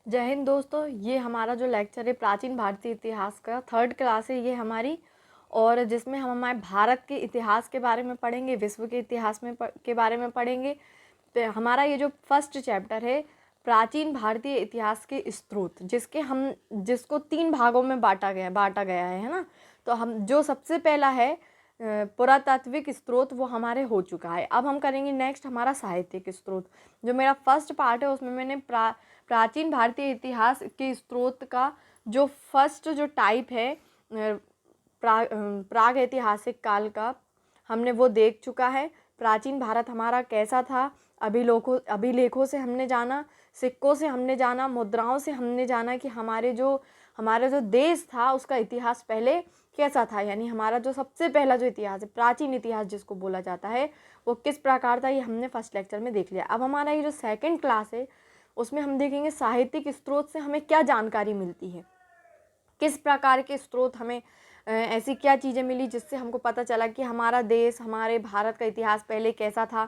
जय हिंद दोस्तों। ये हमारा जो लेक्चर है प्राचीन भारतीय इतिहास का थर्ड क्लास है ये हमारी, और जिसमें हम हमारे भारत के इतिहास के बारे में पढ़ेंगे, विश्व के इतिहास के बारे में पढ़ेंगे। तो हमारा ये जो फर्स्ट चैप्टर है प्राचीन भारतीय इतिहास के स्रोत, जिसको 3 भागों में बांटा गया है ना। तो हम जो सबसे पहला है पुरातात्विक स्रोत वो हमारे हो चुका है। अब हम करेंगे नेक्स्ट हमारा साहित्यिक स्रोत। जो मेरा फर्स्ट पार्ट है उसमें मैंने प्राचीन भारतीय इतिहास के स्रोत का जो फर्स्ट जो टाइप है प्राग ऐतिहासिक काल का हमने वो देख चुका है। प्राचीन भारत हमारा कैसा था, अभिलेखों से हमने जाना, सिक्कों से हमने जाना, मुद्राओं से हमने जाना कि हमारा जो देश था उसका इतिहास पहले कैसा था। यानी हमारा जो सबसे पहला जो इतिहास है, प्राचीन इतिहास जिसको बोला जाता है, वो किस प्रकार था, ये हमने फर्स्ट लेक्चर में देख लिया। अब हमारा ये जो सेकंड क्लास है उसमें हम देखेंगे साहित्यिक स्रोत से हमें क्या जानकारी मिलती है, किस प्रकार के स्रोत हमें ऐसी क्या चीज़ें मिली जिससे हमको पता चला कि हमारा देश, हमारे भारत का इतिहास पहले कैसा था।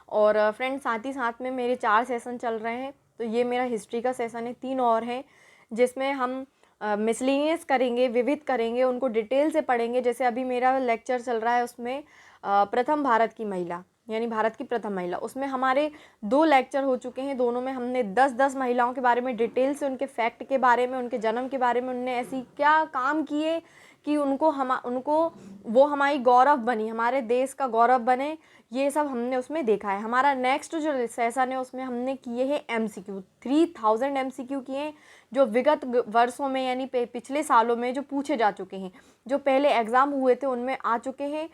और फ्रेंड्स, साथ ही साथ में मेरे 4 सेशन चल रहे हैं। तो ये मेरा हिस्ट्री का सेशन है, 3 और हैं जिसमें हम मिसलिनियस करेंगे, विविध करेंगे, उनको डिटेल से पढ़ेंगे। जैसे अभी मेरा लेक्चर चल रहा है उसमें प्रथम भारत की महिला, यानी भारत की प्रथम महिला, उसमें हमारे 2 लेक्चर हो चुके हैं। दोनों में हमने 10-10 महिलाओं के बारे में डिटेल से, उनके फैक्ट के बारे में, उनके जन्म के बारे में, उनने ऐसी क्या काम किए कि उनको वो हमारी गौरव बनी, हमारे देश का गौरव बने, ये सब हमने उसमें देखा है। हमारा नेक्स्ट जो सेशन है उसमें हमने किए हैं MCQ, 3000 MCQ किए हैं जो विगत वर्षों में यानी पिछले सालों में जो पूछे जा चुके हैं, जो पहले एग्ज़ाम हुए थे उनमें आ चुके हैं।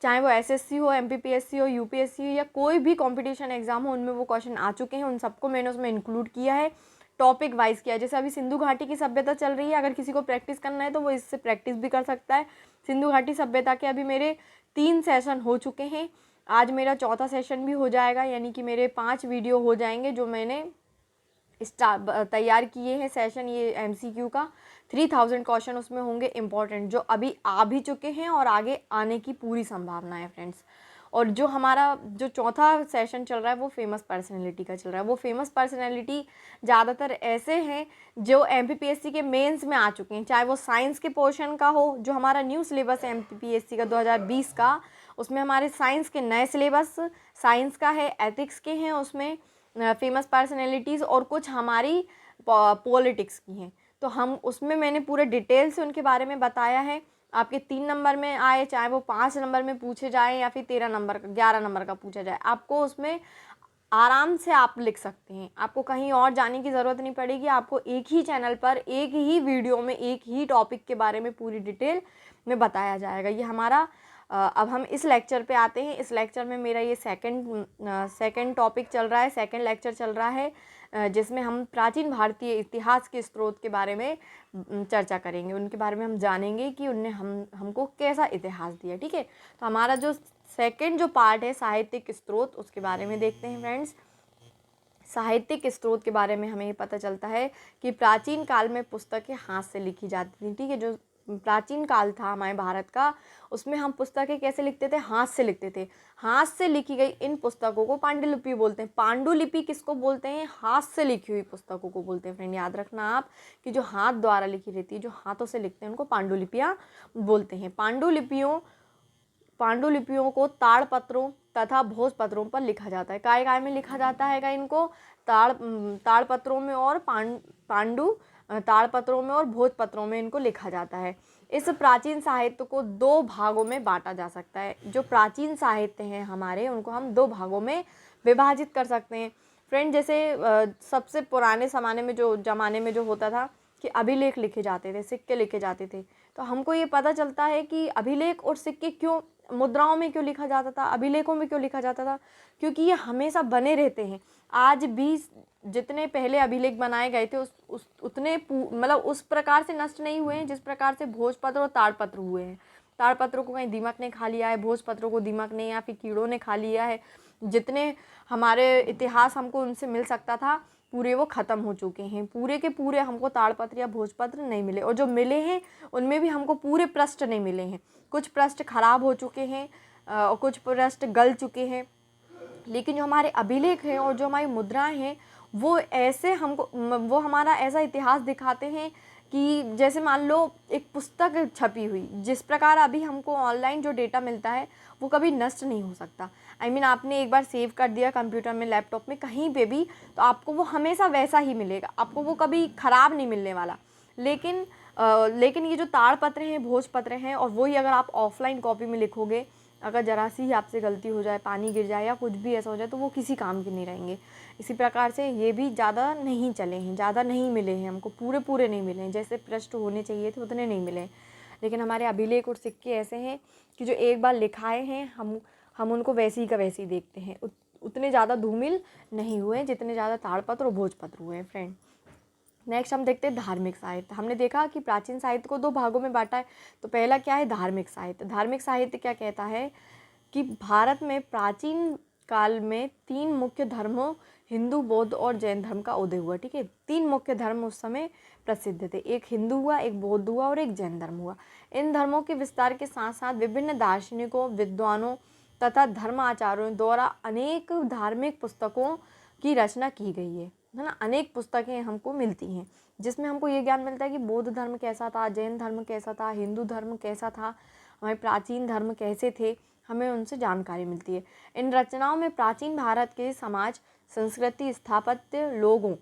चाहे वो SSC हो, MPPSC हो, UPSC हो या कोई भी कंपटीशन एग्ज़ाम हो, उनमें वो क्वेश्चन आ चुके हैं। उन सबको मैंने उसमें इंक्लूड किया है, टॉपिक वाइज किया है। जैसे अभी सिंधु घाटी की सभ्यता चल रही है, अगर किसी को प्रैक्टिस करना है तो वो इससे प्रैक्टिस भी कर सकता है। सिंधु घाटी सभ्यता के अभी मेरे 3 सेशन हो चुके हैं, आज मेरा 4था सेशन भी हो जाएगा, यानी कि मेरे 5 वीडियो हो जाएंगे जो मैंने तैयार किए हैं सेशन। ये MCQ का 3000 क्वेश्चन उसमें होंगे इम्पॉर्टेंट, जो अभी आ भी चुके हैं और आगे आने की पूरी संभावना है फ्रेंड्स। और जो हमारा जो 4था सेशन चल रहा है वो फेमस पर्सनैलिटी का चल रहा है। वो फेमस पर्सनैलिटी ज़्यादातर ऐसे हैं जो MPPSC के मेंस में आ चुके हैं, चाहे वो साइंस के पोर्शन का हो। जो हमारा न्यू सिलेबस है MPPSC का 2020 का, उसमें हमारे साइंस के नए सिलेबस, साइंस का है, एथिक्स के हैं उसमें फेमस पर्सनैलिटीज़, और कुछ हमारी पॉलिटिक्स की हैं। तो हम उसमें मैंने पूरे डिटेल से उनके बारे में बताया है। आपके 3 नंबर में आए, चाहे वो 5 नंबर में पूछे जाए या फिर 13 नंबर का, 11 नंबर का पूछा जाए, आपको उसमें आराम से आप लिख सकते हैं। आपको कहीं और जाने की ज़रूरत नहीं पड़ेगी। आपको एक ही चैनल पर, एक ही वीडियो में, एक ही टॉपिक के बारे में पूरी डिटेल में बताया जाएगा। ये हमारा अब हम इस लेक्चर पे आते हैं। इस लेक्चर में मेरा ये सेकंड टॉपिक चल रहा है, सेकंड लेक्चर चल रहा है, जिसमें हम प्राचीन भारतीय इतिहास के स्रोत के बारे में चर्चा करेंगे। उनके बारे में हम जानेंगे कि उनने हमको कैसा इतिहास दिया। ठीक है, तो हमारा जो सेकंड जो पार्ट है साहित्यिक स्रोत, उसके बारे में देखते हैं फ्रेंड्स। साहित्यिक स्रोत के बारे में हमें ये पता चलता है कि प्राचीन काल में पुस्तकें हाथ से लिखी जाती थी। ठीक है, जो प्राचीन काल था हमारे भारत का, उसमें हम पुस्तकें कैसे लिखते थे, हाथ से लिखते थे। हाथ से लिखी गई इन पुस्तकों को पांडुलिपि बोलते हैं। पांडुलिपि किसको बोलते हैं, हाथ से लिखी हुई पुस्तकों को बोलते हैं। फ्रेंड, याद रखना आप कि जो हाथ द्वारा लिखी रहती है, जो हाथों से लिखते हैं, उनको पांडुलिपियाँ बोलते हैं। पांडुलिपियों को ताड़पत्रों तथा भोजपत्रों पर लिखा जाता है। काय काय में लिखा जाता है इनको, ताड़पत्रों में और ताड़पत्रों में और भोजपत्रों में इनको लिखा जाता है। इस प्राचीन साहित्य को 2 भागों में बांटा जा सकता है। जो प्राचीन साहित्य हैं हमारे, उनको हम 2 भागों में विभाजित कर सकते हैं। फ्रेंड, जैसे सबसे पुराने ज़माने में जो होता था कि अभिलेख लिखे जाते थे, सिक्के लिखे जाते थे। तो हमको ये पता चलता है कि अभिलेख और सिक्के क्यों, मुद्राओं में क्यों लिखा जाता था, अभिलेखों में क्यों लिखा जाता था, क्योंकि ये हमेशा बने रहते हैं। आज भी जितने पहले अभिलेख बनाए गए थे उतने मतलब उस प्रकार से नष्ट नहीं हुए हैं जिस प्रकार से भोजपत्र और ताड़पत्र हुए हैं। ताड़पत्रों को कहीं दीमक ने खा लिया है, भोजपत्रों को दीमक ने या फिर कीड़ों ने खा लिया है। जितने हमारे इतिहास हमको उनसे मिल सकता था पूरे वो ख़त्म हो चुके हैं। पूरे के पूरे हमको ताड़पत्र या भोजपत्र नहीं मिले, और जो मिले हैं उनमें भी हमको पूरे पृष्ठ नहीं मिले हैं। कुछ पृष्ठ खराब हो चुके हैं और कुछ पृष्ठ गल चुके हैं। लेकिन जो हमारे अभिलेख हैं और जो हमारी मुद्राएं हैं वो ऐसे हमको वो हमारा ऐसा इतिहास दिखाते हैं कि जैसे मान लो एक पुस्तक छपी हुई, जिस प्रकार अभी हमको ऑनलाइन जो डेटा मिलता है वो कभी नष्ट नहीं हो सकता। आपने एक बार सेव कर दिया कंप्यूटर में, लैपटॉप में, कहीं पे भी, तो आपको वो हमेशा वैसा ही मिलेगा, आपको वो कभी ख़राब नहीं मिलने वाला। लेकिन ये जो ताड़पत्र हैं, भोजपत्र हैं, और वही अगर आप ऑफलाइन कॉपी में लिखोगे, अगर ज़रा सी ही आपसे गलती हो जाए, पानी गिर जाए या कुछ भी ऐसा हो जाए, तो वो किसी काम के नहीं रहेंगे। इसी प्रकार से ये भी ज़्यादा नहीं चले हैं, ज़्यादा नहीं मिले हैं हमको, पूरे नहीं मिले हैं, जैसे पृष्ठ होने चाहिए थे उतने नहीं मिले हैं। लेकिन हमारे अभिलेख और सिक्के ऐसे हैं कि जो एक बार लिखाए हैं हम उनको वैसे ही का वैसे ही देखते हैं। उतने ज़्यादा धूमिल नहीं हुए जितने ज़्यादा ताड़पत्र और भोजपत्र हुए हैं फ्रेंड। नेक्स्ट हम देखते हैं धार्मिक साहित्य। हमने देखा कि प्राचीन साहित्य को 2 भागों में बांटा है। तो पहला क्या है, धार्मिक साहित्य। धार्मिक साहित्य क्या कहता है कि भारत में प्राचीन काल में 3 मुख्य धर्मों, हिंदू, बौद्ध और जैन धर्म का उदय हुआ। ठीक है, 3 मुख्य धर्म उस समय प्रसिद्ध थे, एक हिंदू हुआ, एक बौद्ध हुआ और एक जैन धर्म हुआ। इन धर्मों के विस्तार के साथ साथ विभिन्न दार्शनिकों, विद्वानों तथा धर्म आचार्यों द्वारा अनेक धार्मिक पुस्तकों की रचना की गई है ना। अनेक पुस्तकें हमको मिलती हैं जिसमें हमको ये ज्ञान मिलता है कि बौद्ध धर्म कैसा था, जैन धर्म कैसा था, हिंदू धर्म कैसा था, हमारे प्राचीन धर्म कैसे थे, हमें उनसे जानकारी मिलती है। इन रचनाओं में प्राचीन भारत के समाज, संस्कृति, स्थापत्य, लोगों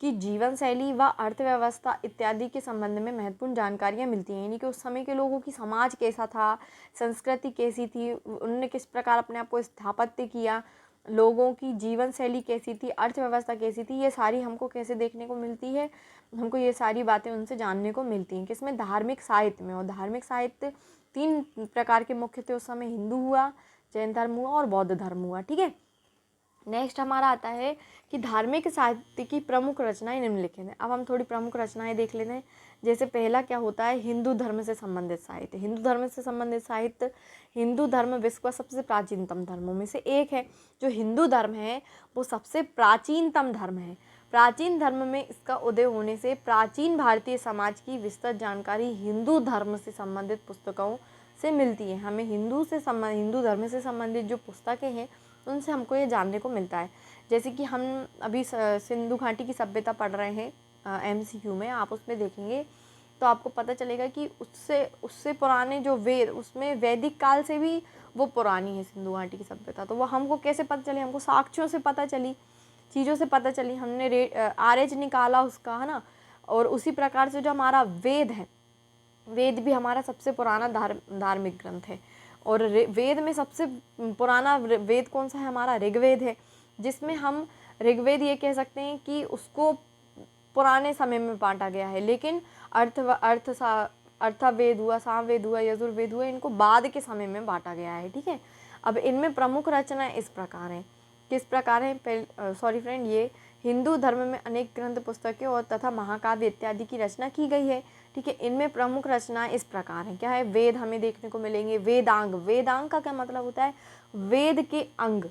की जीवन शैली व अर्थव्यवस्था इत्यादि के संबंध में महत्वपूर्ण जानकारियाँ मिलती हैं। यानी कि उस समय के लोगों की समाज कैसा था, संस्कृति कैसी थी, उन्होंने किस प्रकार अपने आप को स्थापत्य किया, लोगों की जीवन शैली कैसी थी, अर्थव्यवस्था कैसी थी, ये सारी हमको कैसे देखने को मिलती है, हमको ये सारी बातें उनसे जानने को मिलती हैं। किसमें, धार्मिक साहित्य में। और धार्मिक साहित्य 3 प्रकार के मुख्य थे उस समय, हिंदू हुआ, जैन धर्म हुआ और बौद्ध धर्म हुआ। ठीक है, नेक्स्ट हमारा आता है कि धार्मिक साहित्य की प्रमुख रचनाएं निम्नलिखित हैं। अब हम थोड़ी प्रमुख रचनाएं देख लेते हैं। जैसे पहला क्या होता है, हिंदू धर्म से संबंधित साहित्य। हिंदू धर्म से संबंधित साहित्य, हिंदू धर्म विश्व का सबसे प्राचीनतम धर्मों में से एक है। जो हिंदू धर्म है वो सबसे प्राचीनतम धर्म है। प्राचीन धर्म में इसका उदय होने से प्राचीन भारतीय समाज की विस्तृत जानकारी हिंदू धर्म से संबंधित पुस्तकों से मिलती है। हमें हिंदू धर्म से संबंधित जो पुस्तकें हैं उनसे हमको ये जानने को मिलता है। जैसे कि हम अभी सिंधु घाटी की सभ्यता पढ़ रहे हैं MCQ में, आप उसमें देखेंगे तो आपको पता चलेगा कि उससे पुराने जो वेद, उसमें वैदिक काल से भी वो पुरानी है सिंधु घाटी की सभ्यता। तो वो हमको कैसे पता चली, हमको साक्ष्यों से पता चली, चीज़ों से पता चली, हमने आर्ज निकाला उसका, है ना। और उसी प्रकार से जो हमारा वेद है, वेद भी हमारा सबसे पुराना धार्मिक ग्रंथ है। और वेद में सबसे पुराना वेद कौन सा है, हमारा ऋग्वेद है, जिसमें हम ऋग्वेद ये कह सकते हैं कि उसको पुराने समय में बांटा गया है। लेकिन अर्थवेद हुआ, सामवेद हुआ, यजुर्वेद हुआ, इनको बाद के समय में बांटा गया है। ठीक है, अब इनमें प्रमुख रचनाएं इस प्रकार हैं। किस प्रकार है, सॉरी फ्रेंड, ये हिंदू धर्म में अनेक ग्रंथ, पुस्तकें और तथा महाकाव्य इत्यादि की रचना की गई है। ठीक है, इनमें प्रमुख रचनाएं इस प्रकार हैं। क्या है, वेद हमें देखने को मिलेंगे, वेदांग। वेदांग का क्या मतलब होता है, वेद के अंग,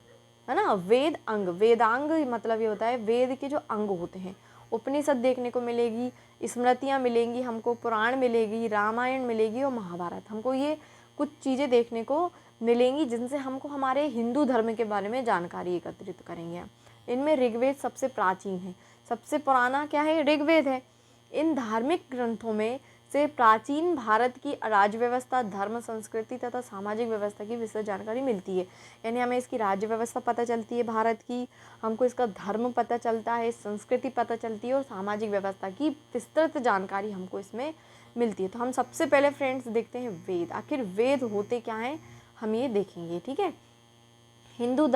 है ना। वेद अंग, वेदांग मतलब ये होता है वेद के जो अंग होते हैं। उपनिषद देखने को मिलेगी, स्मृतियाँ मिलेंगी हमको, पुराण मिलेगी, रामायण मिलेगी और महाभारत। हमको ये कुछ चीज़ें देखने को मिलेंगी जिनसे हमको हमारे हिंदू धर्म के बारे में जानकारी एकत्रित करेंगे। इनमें ऋग्वेद सबसे प्राचीन है, सबसे पुराना क्या है, ऋग्वेद है। इन धार्मिक ग्रंथों में से प्राचीन भारत की राज्य व्यवस्था, धर्म, संस्कृति तथा सामाजिक व्यवस्था की विस्तृत जानकारी मिलती है। यानी हमें इसकी राज्य व्यवस्था पता चलती है भारत की, हमको इसका धर्म पता चलता है, संस्कृति पता चलती है और सामाजिक व्यवस्था की विस्तृत जानकारी हमको इसमें मिलती है। तो हम सबसे पहले फ्रेंड्स देखते हैं वेद। आखिर वेद होते क्या हैं, हम ये देखेंगे। ठीक है, हिंदू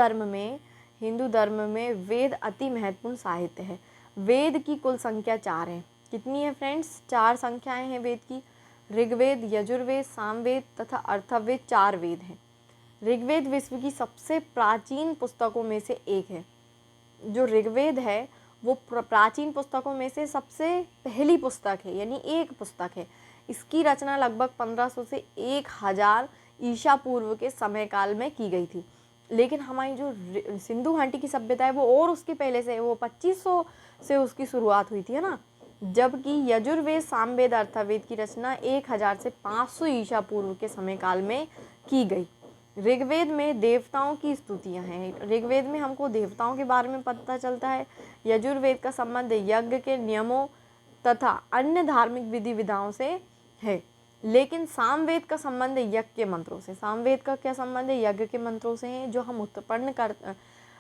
धर्म में वेद अति महत्वपूर्ण साहित्य है। वेद की कुल संख्या 4 है। कितनी है फ्रेंड्स, 4 संख्याएं हैं वेद की। ऋग्वेद, यजुर्वेद, सामवेद तथा अथर्ववेद 4 वेद हैं। ऋग्वेद विश्व की सबसे प्राचीन पुस्तकों में से एक है। जो ऋग्वेद है वो प्राचीन पुस्तकों में से सबसे पहली पुस्तक है, यानी एक पुस्तक है। इसकी रचना लगभग 1500 से 1000 ईसा पूर्व के समय काल में की गई थी। लेकिन हमारी जो सिंधु घाटी की सभ्यता है वो और उसके पहले से, वो 2500 से उसकी शुरुआत हुई थी, है ना। जबकि यजुर्वेद, सामवेद, अथर्ववेद की रचना 1000 से 500 ईसा पूर्व के समय काल में की गई। ऋग्वेद में देवताओं की स्तुतियाँ हैं। ऋग्वेद में हमको देवताओं के बारे में पता चलता है। यजुर्वेद का संबंध यज्ञ के नियमों तथा अन्य धार्मिक विधि विधाओं से है, लेकिन सामवेद का संबंध यज्ञ के मंत्रों से। सामवेद का क्या संबंध है? यज्ञ के मंत्रों से हैं, जो हम उत्पन्न कर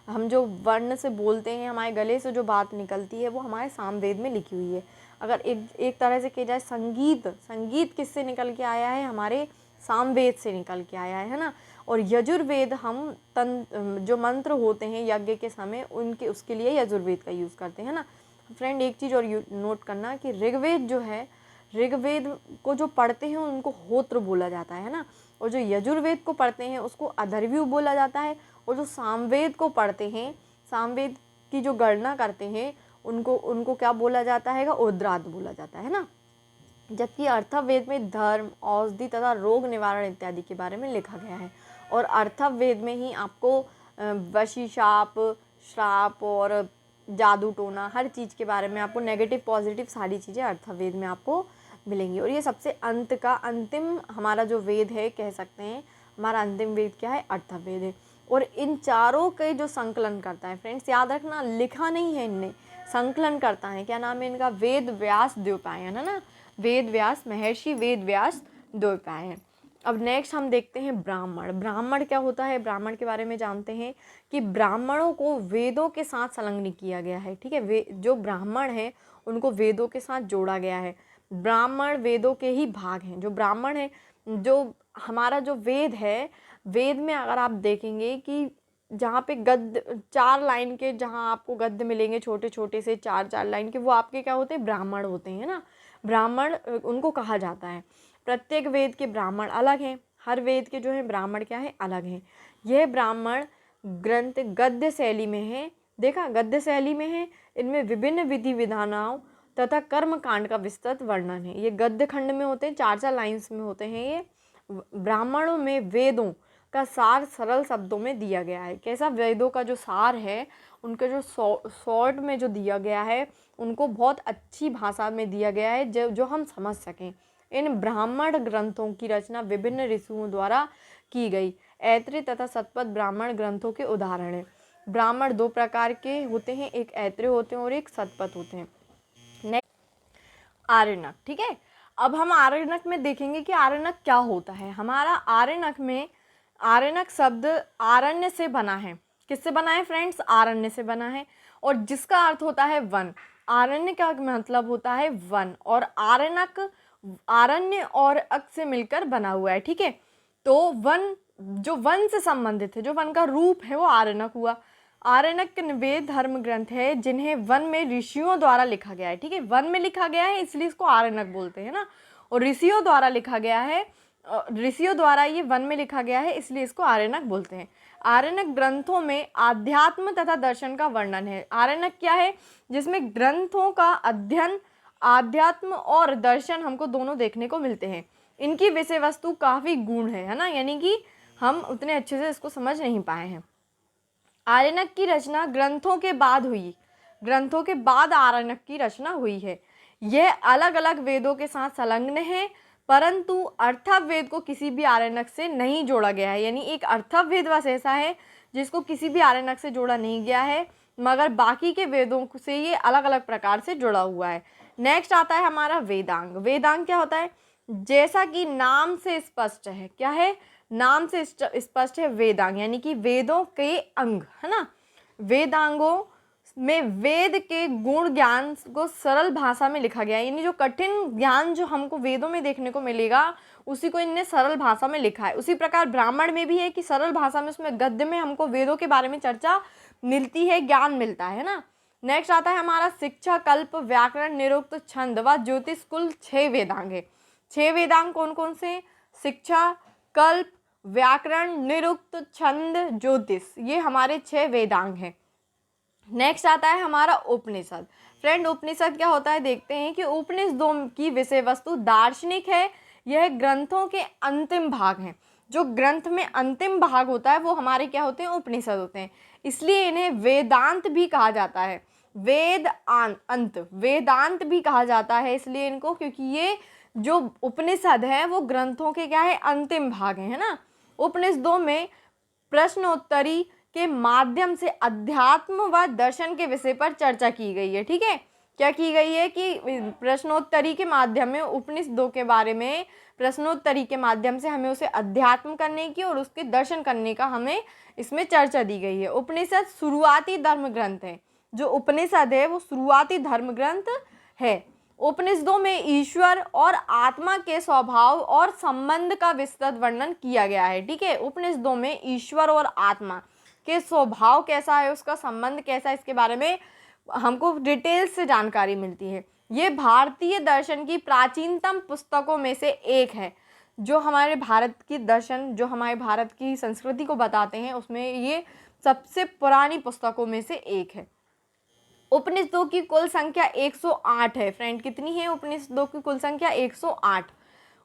हम जो वर्ण से बोलते हैं, हमारे गले से जो बात निकलती है वो हमारे सामवेद में लिखी हुई है। अगर एक तरह से कहा जाए संगीत किससे निकल के आया है? हमारे सामवेद से निकल के आया है ना। और यजुर्वेद हम जो मंत्र होते हैं यज्ञ के समय उसके लिए यजुर्वेद का यूज़ करते हैं ना। फ्रेंड एक चीज़ और नोट करना कि ऋग्वेद जो है, ऋग्वेद को जो पढ़ते हैं उनको होत्र बोला जाता है ना, और जो यजुर्वेद को पढ़ते हैं उसको अथर्वणीय बोला जाता है, और जो सामवेद को पढ़ते हैं, सामवेद की जो गणना करते हैं उनको क्या बोला जाता है? उद्राद बोला जाता है ना। जबकि अर्थवेद में धर्म, औषधि तथा रोग निवारण इत्यादि के बारे में लिखा गया है। और अर्थवेद में ही आपको वशीशाप, श्राप और जादू टोना हर चीज़ के बारे में, आपको नेगेटिव पॉजिटिव सारी चीज़ें अर्थवेद में आपको मिलेंगी। और ये सबसे अंतिम हमारा जो वेद है, कह सकते हैं हमारा अंतिम वेद क्या है? अर्थवेद है। और इन चारों के जो संकलन करता है, फ्रेंड्स याद रखना, लिखा नहीं है इनने, संकलन करता है। क्या नाम है इनका? वेद व्यास द्वैपायन, है ना। वेद व्यास, महर्षि वेद व्यास द्वैपायन। अब नेक्स्ट हम देखते हैं ब्राह्मण क्या होता है? ब्राह्मण के बारे में जानते हैं कि ब्राह्मणों को वेदों के साथ संलग्न किया गया है। ठीक है, जो ब्राह्मण हैं उनको वेदों के साथ जोड़ा गया है। ब्राह्मण वेदों के ही भाग हैं। जो ब्राह्मण है, जो हमारा जो वेद है, वेद में अगर आप देखेंगे कि जहाँ पे गद्य 4 लाइन के, जहाँ आपको गद्य मिलेंगे छोटे छोटे से 4 लाइन के, वो आपके क्या होते हैं? ब्राह्मण होते हैं ना। ब्राह्मण उनको कहा जाता है। प्रत्येक वेद के ब्राह्मण अलग हैं, हर वेद के जो है ब्राह्मण क्या है? अलग हैं। यह ब्राह्मण ग्रंथ गद्य शैली में है। देखा, गद्य शैली में है। इनमें विभिन्न विधि विधानों तथा कर्म कांड का विस्तृत वर्णन है। ये गद्य खंड में होते हैं, 4 लाइन्स में होते हैं। ये ब्राह्मणों में वेदों का सार सरल शब्दों में दिया गया है। कैसा? वेदों का जो सार है उनका जो शॉर्ट में जो दिया गया है, उनको बहुत अच्छी भाषा में दिया गया है, जो हम समझ सकें। इन ब्राह्मण ग्रंथों की रचना विभिन्न ऋषियों द्वारा की गई। ऐत्रेय तथा शतपथ ब्राह्मण ग्रंथों के उदाहरण हैं। ब्राह्मण 2 प्रकार के होते हैं, एक ऐत्रेय होते हैं और एक शतपथ होते हैं। नेक्स्ट आरण्यक। ठीक है, अब हम आरण्यक में देखेंगे कि आरण्यक क्या होता है। हमारा आरण्यक में, आरण्यक शब्द आरण्य से बना है। किससे बना है फ्रेंड्स? आरण्य से बना है, और जिसका अर्थ होता है वन। आरण्य का मतलब होता है वन, और आरण्यक आरण्य और अक से मिलकर बना हुआ है। ठीक है, तो वन, जो वन से संबंधित है, जो वन का रूप है, वो आरण्यक हुआ। आरण्यक वेद धर्म ग्रंथ है जिन्हें वन में ऋषियों द्वारा लिखा गया है। ठीक है, वन में लिखा गया है इसलिए इसको आरण्यक बोलते हैं ना, और ऋषियों द्वारा लिखा गया है, ऋषियों द्वारा ये वन में लिखा गया है इसलिए इसको आरण्यक बोलते हैं। आरण्यक ग्रंथों में आध्यात्म तथा दर्शन का वर्णन है। आरण्यक क्या है? जिसमें ग्रंथों का अध्ययन, आध्यात्म और दर्शन हमको दोनों देखने को मिलते हैं। इनकी विषय वस्तु काफ़ी गूढ़ है ना, यानी कि हम उतने अच्छे से इसको समझ नहीं पाए हैं। आरण्यक की रचना ग्रंथों के बाद हुई, ग्रंथों के बाद आरण्यक की रचना हुई है। यह अलग अलग वेदों के साथ संलग्न है, परंतु अर्थवेद को किसी भी आरण्यक से नहीं जोड़ा गया है। यानी एक अर्थवेद बस ऐसा है जिसको किसी भी आरण्यक से जोड़ा नहीं गया है, मगर बाकी के वेदों से ये अलग अलग प्रकार से जुड़ा हुआ है। नेक्स्ट आता है हमारा वेदांग। वेदांग क्या होता है? जैसा कि नाम से स्पष्ट है, क्या है? नाम से स्पष्ट है वेदांग, यानी कि वेदों के अंग, है ना। वेदांगों में वेद के गुण ज्ञान को सरल भाषा में लिखा गया है। यानी जो कठिन ज्ञान जो हमको वेदों में देखने को मिलेगा उसी को इनने सरल भाषा में लिखा है। उसी प्रकार ब्राह्मण में भी है कि सरल भाषा में, उसमें गद्य में हमको वेदों के बारे में चर्चा मिलती है, ज्ञान मिलता है ना। नेक्स्ट आता है हमारा शिक्षा, कल्प, व्याकरण, निरुक्त, छंद व ज्योतिष, कुल 6 वेदांग है। 6 वेदांग कौन कौन से? शिक्षा, कल्प, व्याकरण, निरुक्त, छंद, ज्योतिष, ये हमारे 6 वेदांग हैं। नेक्स्ट आता है हमारा उपनिषद। फ्रेंड उपनिषद क्या होता है देखते हैं कि उपनिषदों की विषय वस्तु दार्शनिक है। यह ग्रंथों के अंतिम भाग हैं। जो ग्रंथ में अंतिम भाग होता है वो हमारे क्या होते हैं? उपनिषद होते हैं। इसलिए इन्हें वेदांत भी कहा जाता है। वेदांत भी कहा जाता है इसलिए इनको, क्योंकि ये जो उपनिषद है वो ग्रंथों के क्या है? अंतिम भाग हैं, है ना। उपनिषदों में प्रश्नोत्तरी के माध्यम से अध्यात्म व दर्शन के विषय पर चर्चा की गई है। ठीक है, क्या की गई है कि प्रश्नोत्तरी के माध्यम में उपनिषदों के बारे में प्रश्नोत्तरी के माध्यम से हमें उसे अध्यात्म करने की और उसके दर्शन करने का हमें इसमें चर्चा दी गई है। उपनिषद शुरुआती धर्म ग्रंथ है। जो उपनिषद है वो शुरुआती धर्म ग्रंथ है। उपनिषदों में ईश्वर और आत्मा के स्वभाव और संबंध का विस्तृत वर्णन किया गया है। ठीक है, उपनिषदों में ईश्वर और आत्मा के स्वभाव कैसा है, उसका संबंध कैसा है, इसके बारे में हमको डिटेल्स से जानकारी मिलती है। ये भारतीय दर्शन की प्राचीनतम पुस्तकों में से एक है। जो हमारे भारत की दर्शन, जो हमारे भारत की संस्कृति को बताते हैं, उसमें ये सबसे पुरानी पुस्तकों में से एक है। उपनिषदों की कुल संख्या 108 है। फ्रेंड, कितनी है उपनिषदों की कुल संख्या? 108।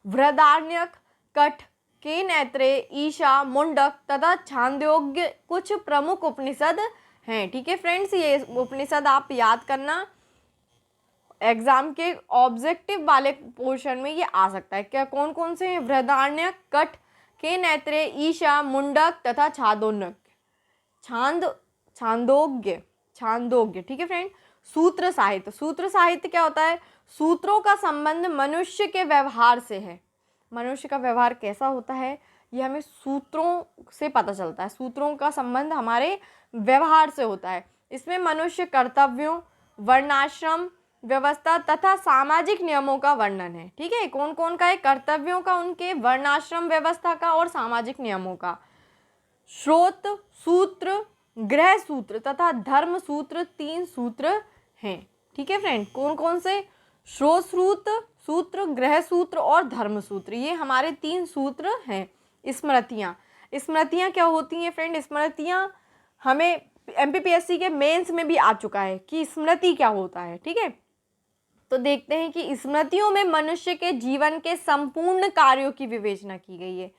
बृहदारण्यक, कठ, केनैत्रेय, ईशा, मुंडक तथा छांदोग्य कुछ प्रमुख उपनिषद हैं। ठीक है फ्रेंड्स, ये उपनिषद आप याद करना, एग्जाम के ऑब्जेक्टिव वाले पोर्शन में ये आ सकता है। क्या कौन कौन से हैं? बृहदारण्यक, कठ, केनैत्रेय, ईशा, मुंडक तथा छांदोग्य। ठीक है फ्रेंड। सूत्र साहित्य। सूत्र साहित्य क्या होता है? सूत्रों का संबंध मनुष्य के व्यवहार से है। मनुष्य का व्यवहार कैसा होता है ये हमें सूत्रों से पता चलता है। सूत्रों का संबंध हमारे व्यवहार से होता है। इसमें मनुष्य कर्तव्यों, वर्णाश्रम व्यवस्था तथा सामाजिक नियमों का वर्णन है। ठीक है, कौन कौन का है? कर्तव्यों का, उनके, वर्णाश्रम व्यवस्था का और सामाजिक नियमों का। श्रोत सूत्र, गृह सूत्र तथा धर्म सूत्र 3 सूत्र हैं। ठीक है फ्रेंड, कौन कौन से? श्रोत सूत्र, गृह सूत्र और धर्म सूत्र, ये हमारे 3 सूत्र हैं। स्मृतियाँ क्या होती हैं फ्रेंड? स्मृतियाँ हमें MPPSC के मेंस में भी आ चुका है कि स्मृति क्या होता है। ठीक है, तो देखते हैं कि स्मृतियों में मनुष्य के जीवन के संपूर्ण कार्यों की विवेचना की गई है।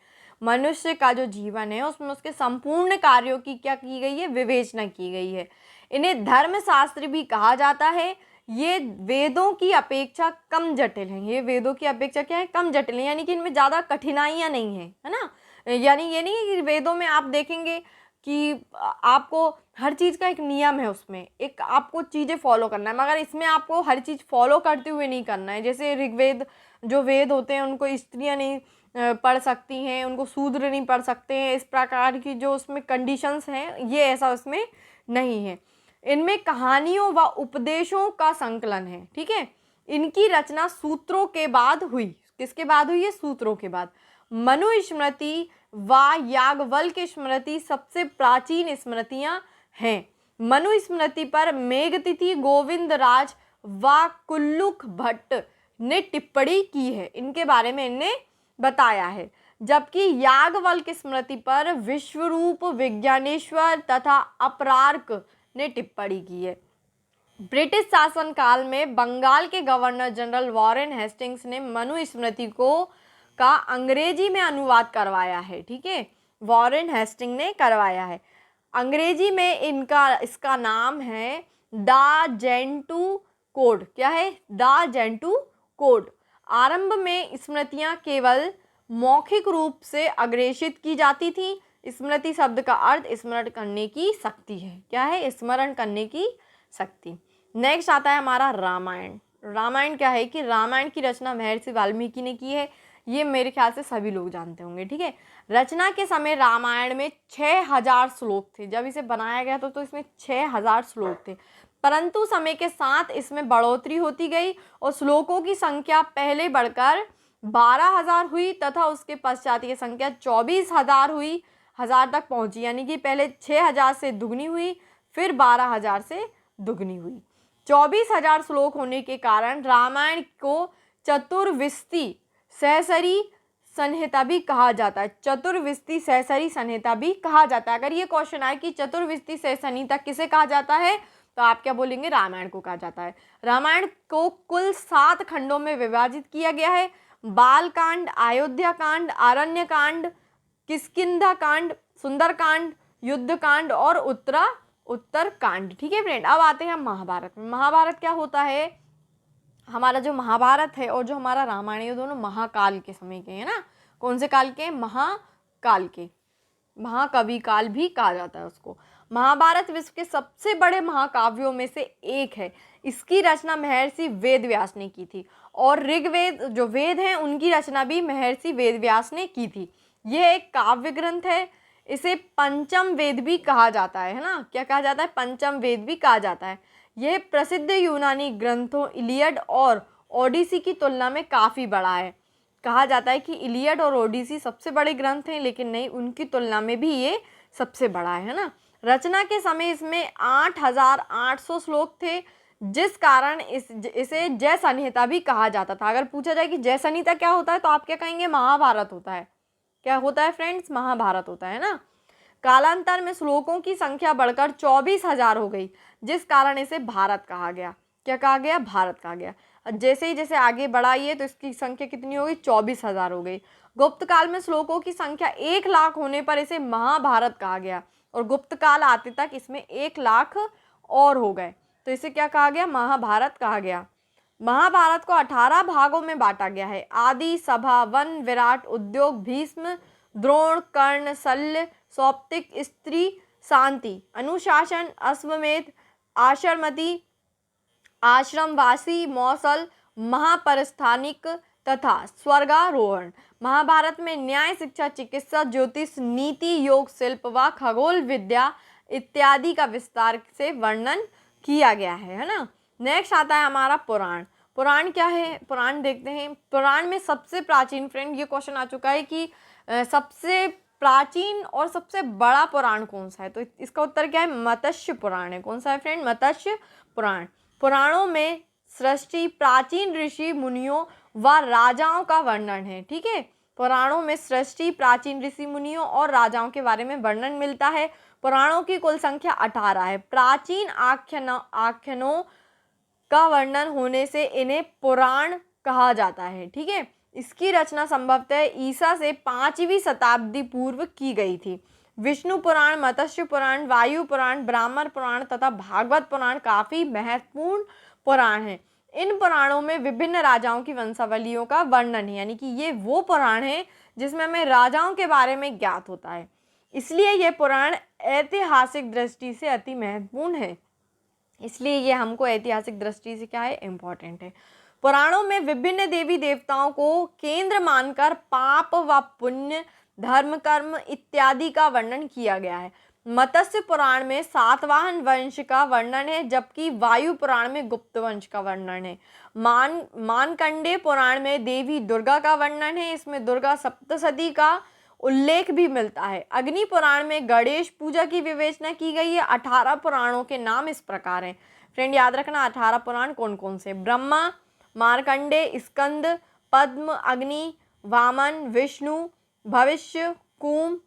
मनुष्य का जो जीवन है उसमें उसके संपूर्ण कार्यों की क्या की गई है? विवेचना की गई है। इन्हें धर्मशास्त्र भी कहा जाता है। ये वेदों की अपेक्षा कम जटिल हैं। ये वेदों की अपेक्षा क्या है? कम जटिल है, यानी कि इनमें ज़्यादा कठिनाइयाँ नहीं हैं, है ना। यानी ये नहीं है कि वेदों में आप देखेंगे कि आपको हर चीज़ का एक नियम है, उसमें एक आपको चीज़ें फॉलो करना है, मगर इसमें आपको हर चीज़ फॉलो करते हुए नहीं करना है। जैसे ऋग्वेद, जो वेद होते हैं उनको स्त्रियाँ नहीं पढ़ सकती हैं, उनको शूद्र नहीं पढ़ सकते हैं, इस प्रकार की जो उसमें कंडीशंस हैं, ये ऐसा उसमें नहीं है। इनमें कहानियों व उपदेशों का संकलन है। ठीक है, इनकी रचना सूत्रों के बाद हुई। किसके बाद हुई है? सूत्रों के बाद। मनुस्मृति व याज्ञवल्क्य स्मृति सबसे प्राचीन स्मृतियां हैं। मनुस्मृति पर मेघतिथि गोविंदराज व कुल्लुक भट्ट ने टिप्पणी की है। इनके बारे में इनने बताया है। जबकि याज्ञवल्क्य स्मृति पर विश्वरूप, विज्ञानेश्वर तथा अपरार्क ने टिप्पणी की है। ब्रिटिश शासनकाल में बंगाल के गवर्नर जनरल वॉरेन हेस्टिंग्स ने मनुस्मृति का अंग्रेजी में अनुवाद करवाया है। ठीक है, वॉरेन हेस्टिंग ने करवाया है। अंग्रेजी में इसका नाम है द जेंटू कोड। क्या है? The Gentoo code. आरंभ में स्मृतियाँ केवल मौखिक रूप से अग्रेषित की जाती थी। स्मृति शब्द का अर्थ स्मरण करने की शक्ति है। क्या है? स्मरण करने की शक्ति। नेक्स्ट आता है हमारा रामायण। रामायण क्या है कि रामायण की रचना महर्षि वाल्मीकि ने की है। ये मेरे ख्याल से सभी लोग जानते होंगे। ठीक है, रचना के समय रामायण में 6000 श्लोक थे। जब इसे बनाया गया तो इसमें 6000 श्लोक थे, परंतु समय के साथ इसमें बढ़ोतरी होती गई और श्लोकों की संख्या पहले बढ़कर 12000 हुई तथा उसके पश्चात ये संख्या 24000 तक पहुंची। यानी कि पहले 6000 से दुगनी हुई, फिर 12000 से दुगनी हुई। 24000 श्लोक होने के कारण रामायण को चतुर्विशति सहसरी संहिता भी कहा जाता है। चतुर्विशति सहसरी संहिता भी कहा जाता है। अगर ये क्वेश्चन आए कि चतुर्विशति संहिता किसे कहा जाता है, तो आप क्या बोलेंगे? रामायण को कहा जाता है। रामायण को कुल 7 खंडों में विभाजित किया गया है। बालकांड, अयोध्या कांड, अरण्य कांड, किष्किंधा कांड, सुंदरकांड, युद्धकांड और उत्तरकांड। ठीक है फ्रेंड, अब आते हैं महाभारत में। महाभारत क्या होता है? हमारा जो महाभारत है और जो हमारा रामायण, ये दोनों महाकाल के समय के हैं ना। कौन से काल के? महाकाल काल के, महाकवि काल भी कहा जाता है उसको। महाभारत विश्व के सबसे बड़े महाकाव्यों में से एक है। इसकी रचना महर्षि वेदव्यास ने की थी और ऋग्वेद जो वेद हैं उनकी रचना भी महर्षि वेदव्यास ने की थी। यह एक काव्य ग्रंथ है। इसे पंचम वेद भी कहा जाता है ना, क्या कहा जाता है? पंचम वेद भी कहा जाता है। यह प्रसिद्ध यूनानी ग्रंथों इलियड और ओडिसी की तुलना में काफ़ी बड़ा है। कहा जाता है कि इलियड और ओडिसी सबसे बड़े ग्रंथ हैं, लेकिन नहीं, उनकी तुलना में भी ये सबसे बड़ा है ना। रचना के समय इसमें 8800 श्लोक थे, जिस कारण इसे जय संहिता भी कहा जाता था। अगर पूछा जाए कि जय संहिता क्या होता है तो आप क्या कहेंगे? महाभारत होता है। क्या होता है फ्रेंड्स? महाभारत होता है ना। कालांतर में श्लोकों की संख्या बढ़कर 24,000 हो गई, जिस कारण इसे भारत कहा गया। क्या कहा गया? भारत कहा गया। जैसे ही जैसे आगे बढ़ाइए तो इसकी संख्या कितनी हो गई? 24,000 हो गई। गुप्त काल में श्लोकों की संख्या 1 लाख होने पर इसे महाभारत कहा गया और गुप्त काल आते तक इसमें 1 लाख और हो गए, तो इसे क्या कहा गया? महाभारत कहा गया। महाभारत को 18 भागों में बांटा गया है। आदि, सभा, वन, विराट, उद्योग, भीष्म, द्रोण, कर्ण, शल्य, सौप्तिक, स्त्री, शांति, अनुशासन, अश्वमेध, आश्रमति, आश्रमवासी, मौसल, महापरिस्थानिक तथा स्वर्गारोहण। महाभारत में न्याय, शिक्षा, चिकित्सा, ज्योतिष, नीति, योग, शिल्प व खगोल विद्या इत्यादि का विस्तार से वर्णन किया गया है ना। नेक्स्ट आता है हमारा पुराण। पुराण क्या है? पुराण देखते हैं। पुराण में सबसे प्राचीन, फ्रेंड ये क्वेश्चन आ चुका है कि सबसे प्राचीन और सबसे बड़ा पुराण कौन सा है? तो इसका उत्तर क्या है? मत्स्य पुराण है। कौन सा है फ्रेंड? मत्स्य पुराण। पुराणों में सृष्टि, प्राचीन ऋषि मुनियों व राजाओं का वर्णन है। ठीक है, पुराणों में सृष्टि, प्राचीन ऋषि मुनियों और राजाओं के बारे में वर्णन मिलता है। पुराणों की कुल संख्या 18 है। प्राचीन आख्यानों का वर्णन होने से इन्हें पुराण कहा जाता है। ठीक है, इसकी रचना संभवतः ईसा से 5वीं शताब्दी पूर्व की गई थी। विष्णु पुराण, मत्स्य पुराण, वायु पुराण, ब्राह्मण पुराण तथा भागवत पुराण काफी महत्वपूर्ण पुराण हैं। इन पुराणों में विभिन्न राजाओं की वंशावलियों का वर्णन है, यानी कि ये वो पुराण है जिसमें हमें राजाओं के बारे में ज्ञात होता है। इसलिए ये पुराण ऐतिहासिक दृष्टि से अति महत्वपूर्ण है। इसलिए ये हमको ऐतिहासिक दृष्टि से क्या है? इम्पोर्टेंट है। पुराणों में विभिन्न देवी देवताओं को केंद्र मानकर पाप व पुण्य, धर्म, कर्म इत्यादि का वर्णन किया गया है। मत्स्य पुराण में सातवाहन वंश का वर्णन है, जबकि वायु पुराण में गुप्त वंश का वर्णन है। मानकंडेय पुराण में देवी दुर्गा का वर्णन है। इसमें दुर्गा सप्तशती का उल्लेख भी मिलता है। अग्नि पुराण में गणेश पूजा की विवेचना की गई है। 18 पुराणों के नाम इस प्रकार हैं। फ्रेंड याद रखना 18 पुराण कौन कौन से? ब्रह्मा, मार्कंडेय, स्कंद, पद्म, अग्नि, वामन, विष्णु, भविष्य, कूम,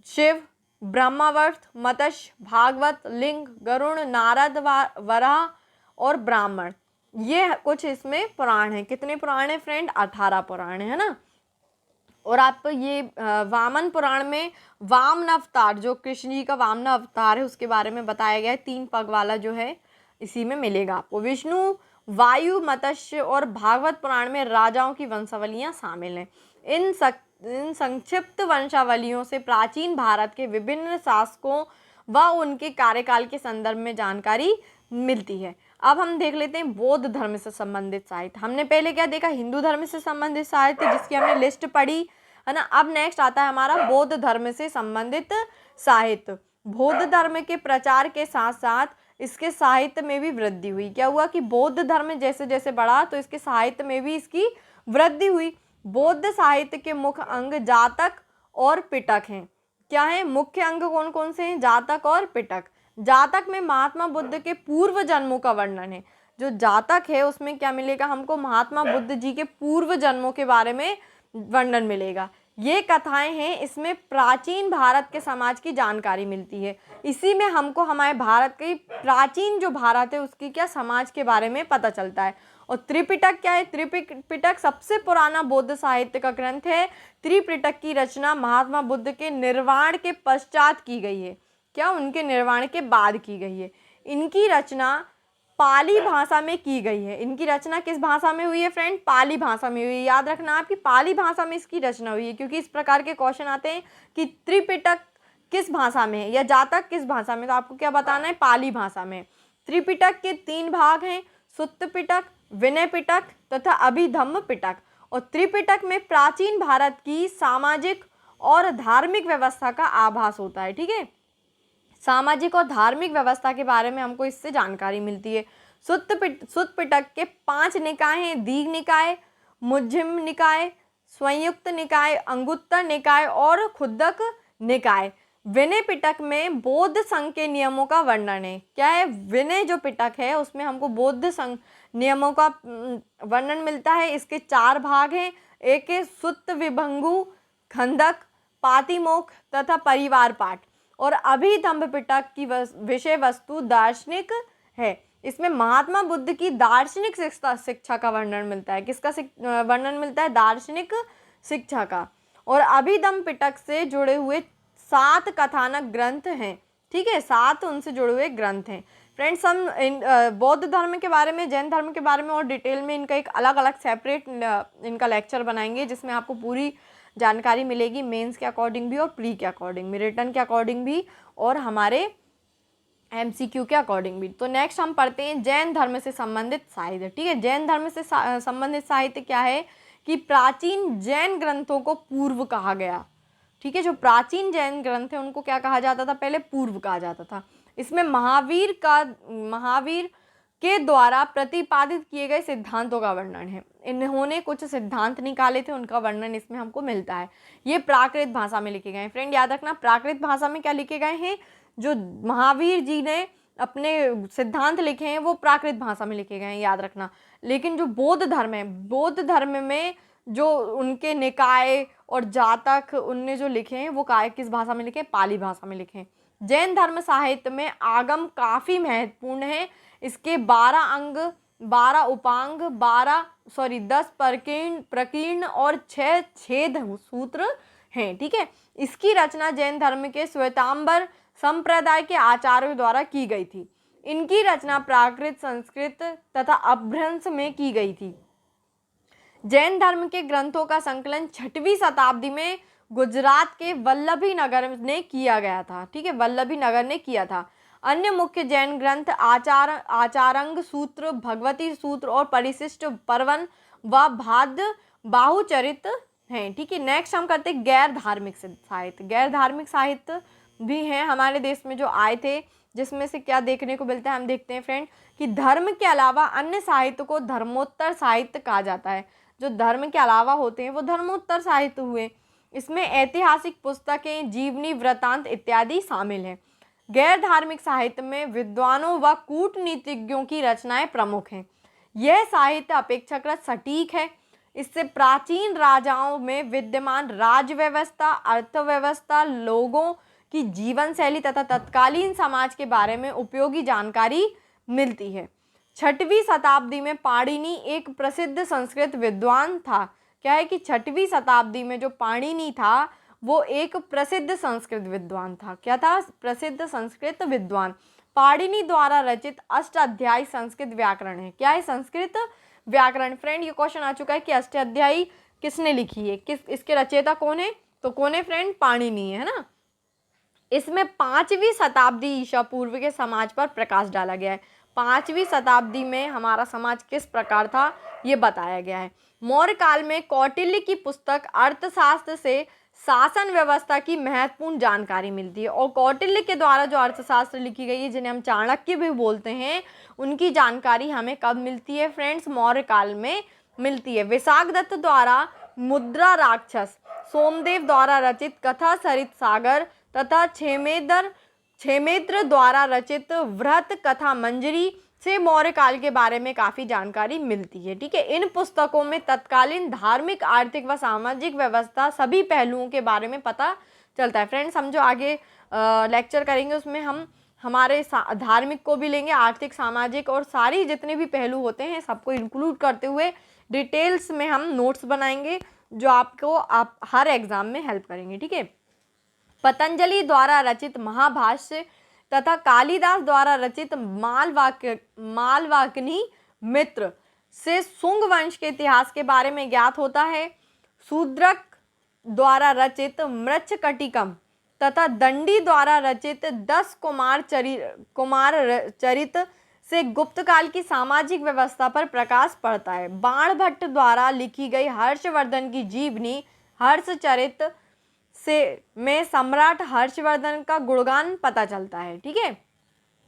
शिव, ब्रह्मावर्त, मत्स्य, भागवत, लिंग, गरुण, नारद, वराह और ब्राह्मण। ये कुछ इसमें पुराण हैं। कितने पुराण हैं फ्रेंड? 18 पुराण है ना। और आप ये वामन पुराण में वामन अवतार, जो कृष्ण जी का वामन अवतार है, उसके बारे में बताया गया है। 3 पग वाला जो है इसी में मिलेगा आपको। विष्णु, वायु, मत्स्य और भागवत पुराण में राजाओं की वंशावलियां शामिल हैं। इन संक्षिप्त वंशावलियों से प्राचीन भारत के विभिन्न शासकों व उनके कार्यकाल के संदर्भ में जानकारी मिलती है। अब हम देख लेते हैं बौद्ध धर्म से संबंधित साहित्य। हमने पहले क्या देखा? हिंदू धर्म से संबंधित साहित्य, जिसकी हमने लिस्ट पढ़ी है ना। अब नेक्स्ट आता है हमारा बौद्ध धर्म से संबंधित साहित्य। बौद्ध धर्म के प्रचार के साथ साथ इसके साहित्य में भी वृद्धि हुई। क्या हुआ कि बौद्ध धर्म जैसे जैसे बढ़ा तो इसके साहित्य में भी इसकी वृद्धि हुई। बौद्ध साहित्य के मुख्य अंग जातक और पिटक हैं। क्या है? मुख्य अंग कौन कौन से हैं? जातक और पिटक। जातक में महात्मा बुद्ध के पूर्व जन्मों का वर्णन है। जो जातक है उसमें क्या मिलेगा हमको? महात्मा बुद्ध जी के पूर्व जन्मों के बारे में वर्णन मिलेगा। ये कथाएं हैं, इसमें प्राचीन भारत के समाज की जानकारी मिलती है। इसी में हमको हमारे भारत के प्राचीन जो भारत है उसकी क्या समाज के बारे में पता चलता है। और त्रिपिटक क्या है? त्रिपिटक सबसे पुराना बौद्ध साहित्य का ग्रंथ है। त्रिपिटक की रचना महात्मा बुद्ध के निर्वाण के पश्चात की गई है। क्या? उनके निर्वाण के बाद की गई है। इनकी रचना पाली भाषा में की गई है। इनकी रचना किस भाषा में हुई है फ्रेंड? पाली भाषा में हुई है। याद रखना आपकी पाली भाषा में इसकी रचना हुई है, क्योंकि इस प्रकार के क्वेश्चन आते हैं कि त्रिपिटक किस भाषा में है या जातक किस भाषा में, तो आपको क्या बताना है? पाली भाषा में। त्रिपिटक के 3 भाग हैं, सुत्त पिटक, विनय पिटक तथा अभिधम्म पिटक। और त्रिपिटक में प्राचीन भारत की सामाजिक और धार्मिक व्यवस्था का आभास होता है। ठीक है, सामाजिक और धार्मिक व्यवस्था के बारे में हमको इससे जानकारी मिलती है। सुत्त पिटक के 5 निकाय हैं, दीघ निकाय, मध्यम निकाय, संयुक्त निकाय, अंगुत्तर निकाय और खुद्दक निकाय। विनय पिटक में बौद्ध संघ के नियमों का वर्णन है। क्या है? विनय जो पिटक है उसमें हमको बौद्ध संघ नियमों का वर्णन मिलता है। इसके 4 भाग हैं, एक है सुत्त विभंगु, खंदक, पातिमोक्ष तथा परिवार पाठ। और अभिधम्म पिटक की विषय वस्तु दार्शनिक है। इसमें महात्मा बुद्ध की दार्शनिक शिक्षा का वर्णन मिलता है। किसका वर्णन मिलता है? दार्शनिक शिक्षा का। और अभिधम्म पिटक से जुड़े हुए 7 कथानक ग्रंथ हैं। ठीक है, 7 उनसे जुड़े हुए ग्रंथ हैं। फ्रेंड्स, हम बौद्ध धर्म के बारे में, जैन धर्म के बारे में और डिटेल में इनका एक अलग अलग सेपरेट इनका लेक्चर बनाएंगे, जिसमें आपको पूरी जानकारी मिलेगी, मेंस के अकॉर्डिंग भी और प्री के अकॉर्डिंग भी, रिटर्न के अकॉर्डिंग भी और हमारे MCQ के अकॉर्डिंग भी। तो नेक्स्ट हम पढ़ते हैं जैन धर्म से संबंधित साहित्य। ठीक है, जैन धर्म से संबंधित साहित्य क्या है कि प्राचीन जैन ग्रंथों को पूर्व कहा गया। ठीक है, जो प्राचीन जैन ग्रंथ है उनको क्या कहा जाता था? पहले पूर्व कहा जाता था। इसमें महावीर के द्वारा प्रतिपादित किए गए सिद्धांतों का वर्णन है। इन्होंने कुछ सिद्धांत निकाले थे, उनका वर्णन इसमें हमको मिलता है। ये प्राकृत भाषा में लिखे गए हैं। फ्रेंड याद रखना, प्राकृत भाषा में क्या लिखे गए हैं? जो महावीर जी ने अपने सिद्धांत लिखे हैं वो प्राकृत भाषा में लिखे गए हैं, याद रखना। लेकिन जो बौद्ध धर्म है, बौद्ध धर्म में जो उनके निकाय और जातक उनने जो लिखे हैं वो किस भाषा में लिखे? पाली भाषा में लिखे हैं। जैन धर्म साहित्य में आगम काफ़ी महत्वपूर्ण है। इसके 12 अंग, 12 उपांग, 10 प्रकीर्ण और 6 छेद सूत्र हैं। ठीक है, इसकी रचना जैन धर्म के श्वेतांबर संप्रदाय के आचार्यों द्वारा की गई थी। इनकी रचना प्राकृत, संस्कृत तथा अपभ्रंश में की गई थी। जैन धर्म के ग्रंथों का संकलन 6वीं शताब्दी में गुजरात के वल्लभी नगर ने किया गया था। ठीक है, वल्लभी नगर ने किया था। अन्य मुख्य जैन ग्रंथ आचारंग सूत्र, भगवती सूत्र और परिशिष्ट पर्वन व बाहुचरित हैं। ठीक है, नेक्स्ट हम करते हैं गैर धार्मिक साहित्य। गैर धार्मिक साहित्य भी हैं हमारे देश में जो आए थे, जिसमें से क्या देखने को मिलता है? हम देखते हैं फ्रेंड कि धर्म के अलावा अन्य साहित्य को धर्मोत्तर साहित्य कहा जाता है। जो धर्म के अलावा होते हैं वो धर्मोत्तर साहित्य हुए। इसमें ऐतिहासिक पुस्तकें, जीवनी, वृत्तांत इत्यादि शामिल हैं। गैर धार्मिक साहित्य में विद्वानों व कूटनीतिज्ञों की रचनाएं प्रमुख हैं। यह साहित्य अपेक्षाकृत सटीक है। इससे प्राचीन राजाओं में विद्यमान राज्य व्यवस्था, अर्थव्यवस्था, लोगों की जीवन शैली तथा तत्कालीन समाज के बारे में उपयोगी जानकारी मिलती है। 6वीं शताब्दी में पाणिनि एक प्रसिद्ध संस्कृत विद्वान था। क्या है कि 6वीं शताब्दी में जो पाणिनि था वो एक प्रसिद्ध संस्कृत विद्वान था। क्या था? प्रसिद्ध संस्कृत विद्वान। पाणिनि द्वारा रचित अष्टाध्यायी संस्कृत व्याकरण है। क्या है? संस्कृत व्याकरण। फ्रेंड, ये क्वेश्चन आ चुका है कि अष्टाध्यायी किसने लिखी है, इसके रचयिता कौन है? तो कौन है फ्रेंड? पाणिनि है ना। इसमें 5वीं शताब्दी ईसा पूर्व के समाज पर प्रकाश डाला गया है। 5वीं शताब्दी में हमारा समाज किस प्रकार था ये बताया गया है। मौर्य काल में कौटिल्य की पुस्तक अर्थशास्त्र से शासन व्यवस्था की महत्वपूर्ण जानकारी मिलती है। और कौटिल्य के द्वारा जो अर्थशास्त्र लिखी गई है, जिन्हें हम चाणक्य भी बोलते हैं, उनकी जानकारी हमें कब मिलती है फ्रेंड्स? मौर्य काल में मिलती है। विशाखदत्त द्वारा मुद्रा राक्षस, सोमदेव द्वारा रचित कथा सरित सागर तथा क्षेमेद्र द्वारा रचित व्रत कथा मंजरी से मौर्य काल के बारे में काफ़ी जानकारी मिलती है। ठीक है, इन पुस्तकों में तत्कालीन धार्मिक, आर्थिक व सामाजिक व्यवस्था सभी पहलुओं के बारे में पता चलता है। फ्रेंड्स, हम जो आगे लेक्चर करेंगे उसमें हम हमारे धार्मिक को भी लेंगे, आर्थिक, सामाजिक और सारी जितने भी पहलू होते हैं सबको इंक्लूड करते हुए डिटेल्स में हम नोट्स बनाएंगे जो आपको हर एग्ज़ाम में हेल्प करेंगे। ठीक है, पतंजलि द्वारा रचित महाभाष्य तथा कालिदास द्वारा रचित मालवाकनी मित्र से शुंग वंश के इतिहास के बारे में ज्ञात होता है। शूद्रक द्वारा रचित मृच्छकटिकम तथा दंडी द्वारा रचित 10 कुमार चरित से गुप्त काल की सामाजिक व्यवस्था पर प्रकाश पड़ता है। बाण भट्ट द्वारा लिखी गई हर्षवर्धन की जीवनी हर्षचरित से में सम्राट हर्षवर्धन का गुणगान पता चलता है। ठीक है,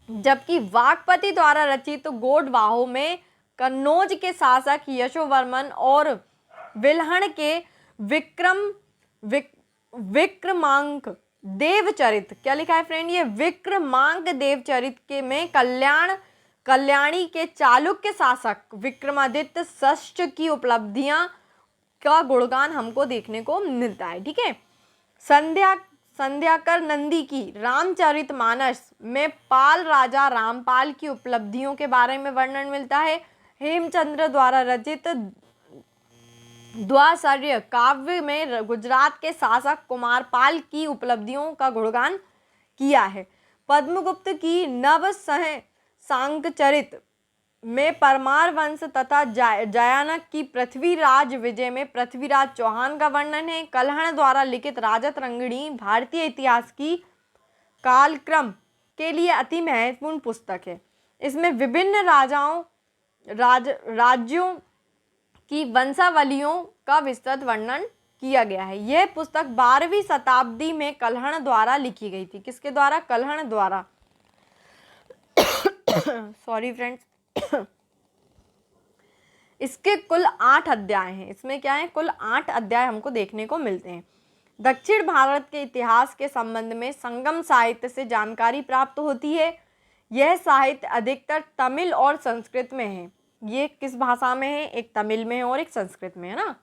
जबकि वाकपति द्वारा रचित गोडवाहो में कन्नौज के शासक यशोवर्मन और विल्हण के विक्रमांक देवचरित, क्या लिखा है फ्रेंड, ये विक्रमांक देवचरित के में कल्याणी के चालुक्य शासक विक्रमादित्य षष्ठ की उपलब्धियां का गुणगान हमको देखने को मिलता है। ठीक है, संध्याकर नंदी की रामचरितमानस में पाल राजा रामपाल की उपलब्धियों के बारे में वर्णन मिलता है। हेमचंद्र द्वारा रचित द्वाचार्य काव्य में गुजरात के शासक कुमारपाल की उपलब्धियों का गुणगान किया है। पद्मगुप्त की नव सांकचरित में परमार वंश तथा जयानक की पृथ्वीराज विजय में पृथ्वीराज चौहान का वर्णन है। कल्हण द्वारा लिखित राजत रंगिणी भारतीय इतिहास की कालक्रम के लिए अति महत्वपूर्ण पुस्तक है। इसमें विभिन्न राज्यों की वंशावलियों का विस्तृत वर्णन किया गया है। यह पुस्तक 12वीं शताब्दी में कल्हण द्वारा लिखी गई थी। किसके द्वारा? कल्हण द्वारा। Sorry friends. इसके कुल 8 अध्याय हैं। इसमें क्या है? कुल 8 अध्याय हमको देखने को मिलते हैं। दक्षिण भारत के इतिहास के संबंध में संगम साहित्य से जानकारी प्राप्त होती है। यह साहित्य अधिकतर तमिल और संस्कृत में है। ये किस भाषा में है? एक तमिल में है और एक संस्कृत में है ना।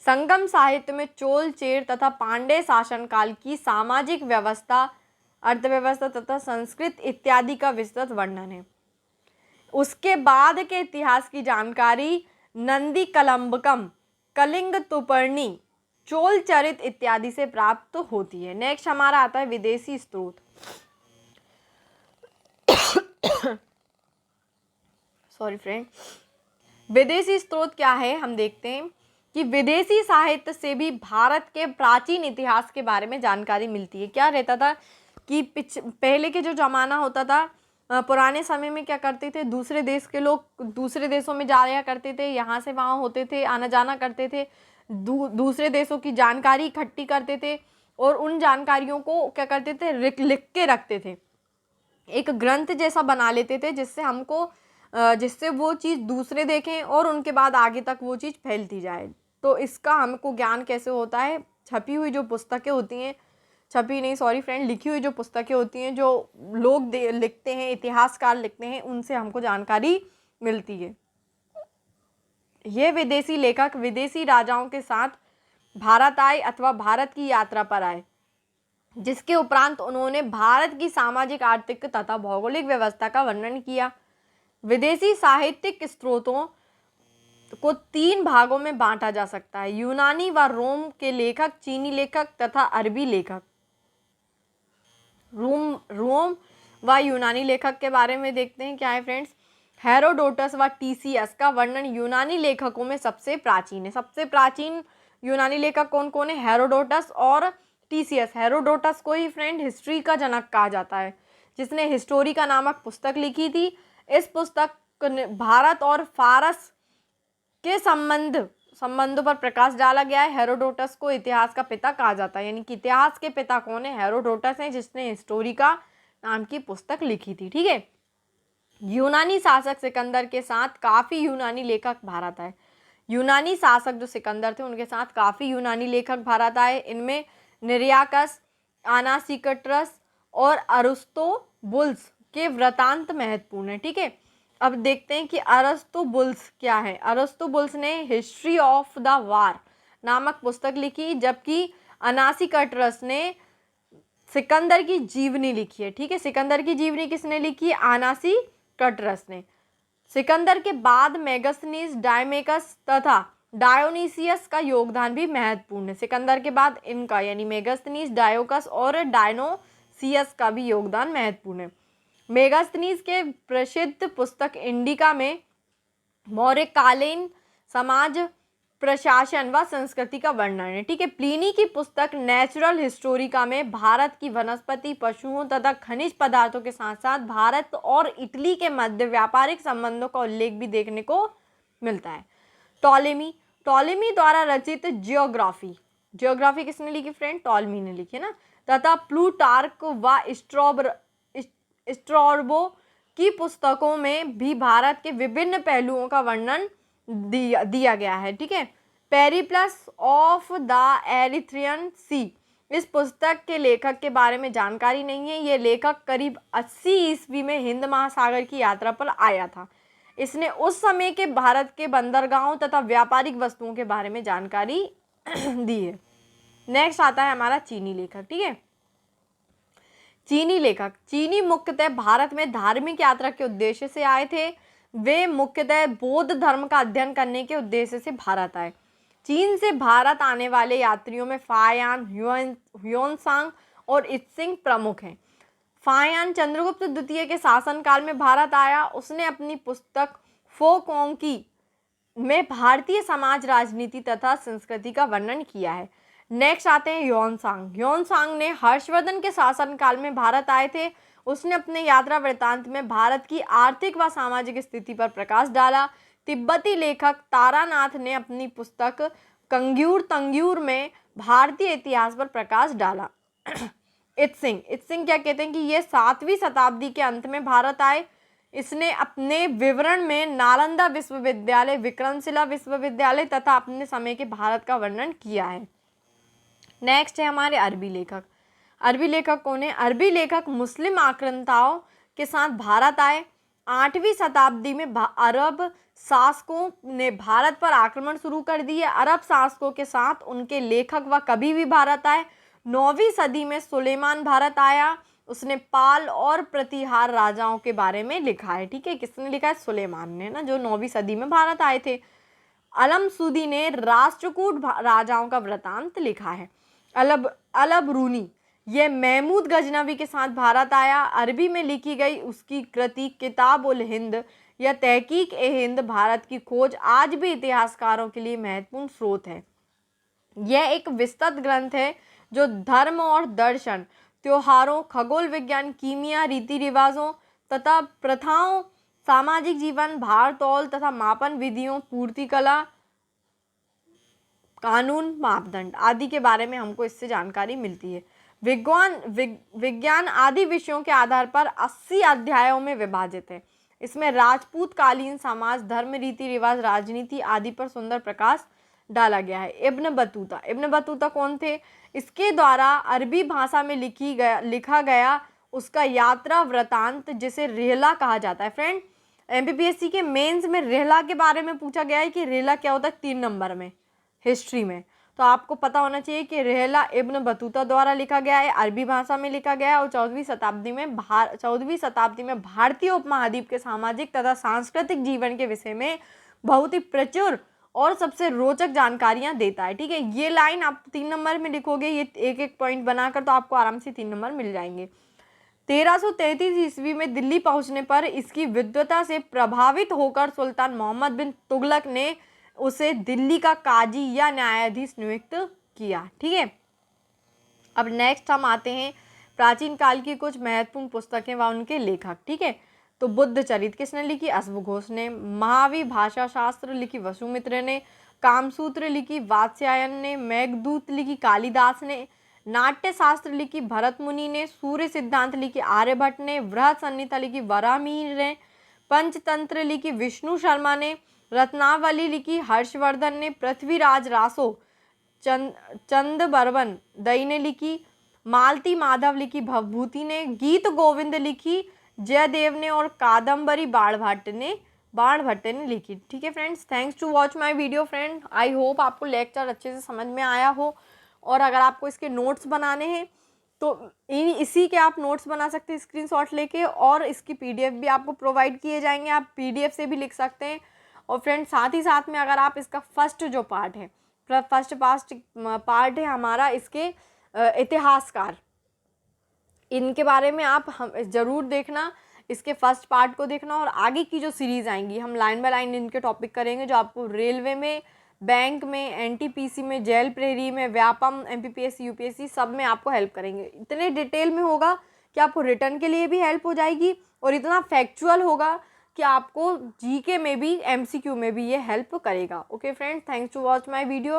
संगम साहित्य में चोल, चेर तथा पांड्य शासनकाल की सामाजिक व्यवस्था, अर्थव्यवस्था तथा संस्कृत इत्यादि का विस्तृत वर्णन है। उसके बाद के इतिहास की जानकारी नंदी कलम्बकम, कलिंग तुपर्णी, चोल चरित इत्यादि से प्राप्त होती है। नेक्स्ट हमारा आता है विदेशी स्रोत। सॉरी फ्रेंड, विदेशी स्रोत क्या है हम देखते हैं कि विदेशी साहित्य से भी भारत के प्राचीन इतिहास के बारे में जानकारी मिलती है। क्या रहता था कि पहले के जो जमाना होता था, पुराने समय में क्या करते थे, दूसरे देश के लोग दूसरे देशों में जाया करते थे, यहाँ से वहाँ होते थे, आना जाना करते थे, दूसरे देशों की जानकारी इकट्ठी करते थे और उन जानकारियों को क्या करते थे, लिख के रखते थे, एक ग्रंथ जैसा बना लेते थे, जिससे वो चीज़ दूसरे देखें और उनके बाद आगे तक वो चीज़ फैलती जाए। तो इसका हमको ज्ञान कैसे होता है? छपी हुई जो पुस्तकें होती हैं, छपी नहीं सॉरी फ्रेंड, लिखी हुई जो पुस्तकें होती हैं, जो लोग लिखते हैं, इतिहासकार लिखते हैं, उनसे हमको जानकारी मिलती है। ये विदेशी लेखक विदेशी राजाओं के साथ भारत आए अथवा भारत की यात्रा पर आए, जिसके उपरांत उन्होंने भारत की सामाजिक, आर्थिक तथा भौगोलिक व्यवस्था का वर्णन किया। विदेशी साहित्यिक स्रोतों को 3 भागों में बांटा जा सकता है: यूनानी व रोम के लेखक, चीनी लेखक तथा अरबी लेखक। रोम व यूनानी लेखक के बारे में देखते हैं क्या है फ्रेंड्स। हेरोडोटस व टीसीएस का वर्णन यूनानी लेखकों में सबसे प्राचीन है। सबसे प्राचीन यूनानी लेखक कौन कौन है? हेरोडोटस और टीसीएस। हेरोडोटस को ही फ्रेंड हिस्ट्री का जनक कहा जाता है, जिसने हिस्टोरिका नामक पुस्तक लिखी थी। इस पुस्तक भारत और फारस के संबंधों पर प्रकाश डाला गया है। हेरोडोटस को इतिहास का पिता कहा जाता है, यानी कि इतिहास के पिता कौन है? हेरोडोटस है, जिसने हिस्टोरिका नाम की पुस्तक लिखी थी। ठीक है। यूनानी शासक सिकंदर के साथ काफ़ी यूनानी लेखक भारत आए। यूनानी शासक जो सिकंदर थे, उनके साथ काफ़ी यूनानी लेखक भारत आए। इनमें निरियाकस, अनासिकट्रस और अरिस्तोबुलस के वृतांत महत्वपूर्ण है। ठीक है। अब देखते हैं कि अरिस्तोबुलस क्या है। अरिस्तोबुलस ने हिस्ट्री ऑफ द वार नामक पुस्तक लिखी, जबकि अनासिकट्रस ने सिकंदर की जीवनी लिखी है। ठीक है। सिकंदर की जीवनी किसने लिखी? अनासिकट्रस ने। सिकंदर के बाद मेगस्थनीज, डायमेकस तथा डायोनीसियस का योगदान भी महत्वपूर्ण है। सिकंदर के बाद इनका यानी मेगस्थनीज, डायोकस और CS का भी योगदान महत्वपूर्ण है। मेगास्थनीज के प्रसिद्ध पुस्तक इंडिका में मौर्यकालीन समाज, प्रशासन व संस्कृति का वर्णन है। ठीक है। प्लिनी की पुस्तक नेचुरल हिस्टोरिका में भारत की वनस्पति, पशुओं तथा खनिज पदार्थों के साथ साथ भारत और इटली के मध्य व्यापारिक संबंधों का उल्लेख भी देखने को मिलता है। टॉलेमी द्वारा रचित जियोग्राफी किसने लिखी फ्रेंड? टॉलेमी ने लिखी ना। तथा प्लूटार्क व स्ट्रैबो की पुस्तकों में भी भारत के विभिन्न पहलुओं का वर्णन दिया गया है। ठीक है। पेरिप्लस ऑफ द एरिथ्रियन सी, इस पुस्तक के लेखक के बारे में जानकारी नहीं है। ये लेखक करीब 80 ईस्वी में हिंद महासागर की यात्रा पर आया था। इसने उस समय के भारत के बंदरगाहों तथा व्यापारिक वस्तुओं के बारे में जानकारी दी है। नेक्स्ट आता है हमारा चीनी लेखक। ठीक है। चीनी मुख्यतः भारत में धार्मिक यात्रा के उद्देश्य से आए थे। वे मुख्यतः बौद्ध धर्म का अध्ययन करने के उद्देश्य से भारत आए। चीन से भारत आने वाले यात्रियों में फायान, ह्यूनसांग और इत्सिंग प्रमुख हैं। फायान चंद्रगुप्त द्वितीय के शासनकाल में भारत आया। उसने अपनी पुस्तक फोकोंकी में भारतीय समाज, राजनीति तथा संस्कृति का वर्णन किया है। नेक्स्ट आते हैं ह्यूनसांग ने हर्षवर्धन के शासनकाल में भारत आए थे। उसने अपने यात्रा वृत्तांत में भारत की आर्थिक व सामाजिक स्थिति पर प्रकाश डाला। तिब्बती लेखक तारानाथ ने अपनी पुस्तक कंग्यूर तंग्यूर में भारतीय इतिहास पर प्रकाश डाला। इत्सिंग क्या कहते हैं कि ये 7वीं शताब्दी के अंत में भारत आए। इसने अपने विवरण में नालंदा विश्वविद्यालय, विक्रमशिला विश्वविद्यालय तथा अपने समय के भारत का वर्णन किया है। नेक्स्ट है हमारे अरबी लेखक कौन है? अरबी लेखक मुस्लिम आक्रांताओं के साथ भारत आए। 8वीं शताब्दी में अरब शासकों ने भारत पर आक्रमण शुरू कर दिए। अरब शासकों के साथ उनके लेखक व कवि भी भारत आए। 9वीं सदी में सुलेमान भारत आया। उसने पाल और प्रतिहार राजाओं के बारे में लिखा है। ठीक है। किसने लिखा है? सुलेमान ने ना, जो 9वीं सदी में भारत आए थे। अलमसूदी ने राष्ट्रकूट राजाओं का वृत्तांत लिखा है। अलब रूनी ये महमूद गजनवी के साथ भारत आया। अरबी में लिखी गई उसकी कृति किताब उल हिंद या तहकीक ए हिंद, भारत की खोज, आज भी इतिहासकारों के लिए महत्वपूर्ण स्रोत है। यह एक विस्तृत ग्रंथ है जो धर्म और दर्शन, त्योहारों, खगोल विज्ञान, कीमिया, रीति रिवाजों तथा प्रथाओं, सामाजिक जीवन, भार तौल तथा मापन विधियों, पूर्ति कला, कानून, मापदंड आदि के बारे में हमको इससे जानकारी मिलती है। विज्ञान आदि विषयों के आधार पर 80 अध्यायों में विभाजित है। इसमें राजपूत कालीन समाज, धर्म, रीति रिवाज, राजनीति आदि पर सुंदर प्रकाश डाला गया है। इब्न बतूता कौन थे? इसके द्वारा अरबी भाषा में लिखा गया उसका यात्रा वृतांत, जिसे रेहला कहा जाता है। फ्रेंड, MPPSC के मेंस में रेहला के बारे में पूछा गया है कि रेहला क्या होता है 3 नंबर में हिस्ट्री में, तो आपको पता होना चाहिए कि रेहला इब्न बतूता द्वारा लिखा गया है, अरबी भाषा में लिखा गया है और 14वीं शताब्दी में भारतीय उपमहाद्वीप के सामाजिक तथा सांस्कृतिक जीवन के विषय में बहुत ही प्रचुर और सबसे रोचक जानकारियां देता है। ठीक है। ये लाइन आप 3 नंबर में लिखोगे, ये एक एक पॉइंट बनाकर, तो आपको आराम से 3 नंबर मिल जाएंगे। 1333 ईस्वी में दिल्ली पहुंचने पर इसकी विद्वता से प्रभावित होकर सुल्तान मोहम्मद बिन तुगलक ने उसे दिल्ली का काजी या न्यायाधीश नियुक्त किया। ठीक है। अब नेक्स्ट हम आते हैं प्राचीन काल की कुछ महत्वपूर्ण पुस्तकें व उनके लेखक। ठीक है। तो बुद्ध चरित किसने लिखी? अश्वघोष ने। महावी भाषा शास्त्र लिखी वसुमित्र ने। कामसूत्र लिखी वात्स्यायन ने। मेघदूत लिखी कालिदास ने। नाट्य शास्त्र लिखी भरत मुनि ने। सूर्य सिद्धांत लिखी आर्यभट्ट ने। बृहद संहिता लिखी वराहमिहिर ने। पंचतंत्र लिखी विष्णु शर्मा ने। रत्नावली लिखी हर्षवर्धन ने। पृथ्वीराज रासो चंदबरवन दई ने लिखी। मालती माधव लिखी भवभूति ने। गीत गोविंद लिखी जयदेव ने और कादम्बरी बाणभट्ट ने लिखी। ठीक है friends, thanks to watch my video friend. I hope आपको लेक्चर अच्छे से समझ में आया हो, और अगर आपको इसके नोट्स बनाने हैं तो इसी के आप नोट्स बना सकते हैं स्क्रीनशॉट लेके, और इसकी PDF भी आपको प्रोवाइड किए जाएंगे, आप PDF से भी लिख सकते हैं। और फ्रेंड्स साथ ही साथ में अगर आप इसका फर्स्ट पार्ट है हमारा इसके इतिहासकार, इनके बारे में आप हम ज़रूर देखना, इसके फर्स्ट पार्ट को देखना, और आगे की जो सीरीज़ आएंगी हम लाइन बाय लाइन इनके टॉपिक करेंगे, जो आपको रेलवे में, बैंक में, एनटीपीसी में, जेल प्रहरी में, व्यापम, एमपीपीएससी, यूपीएससी सब में आपको हेल्प करेंगे। इतने डिटेल में होगा कि आपको रिटर्न के लिए भी हेल्प हो जाएगी, और इतना फैक्चुअल होगा कि आपको जीके में भी, एमसीक्यू में भी ये हेल्प करेगा। Okay friends, thanks to watch my video.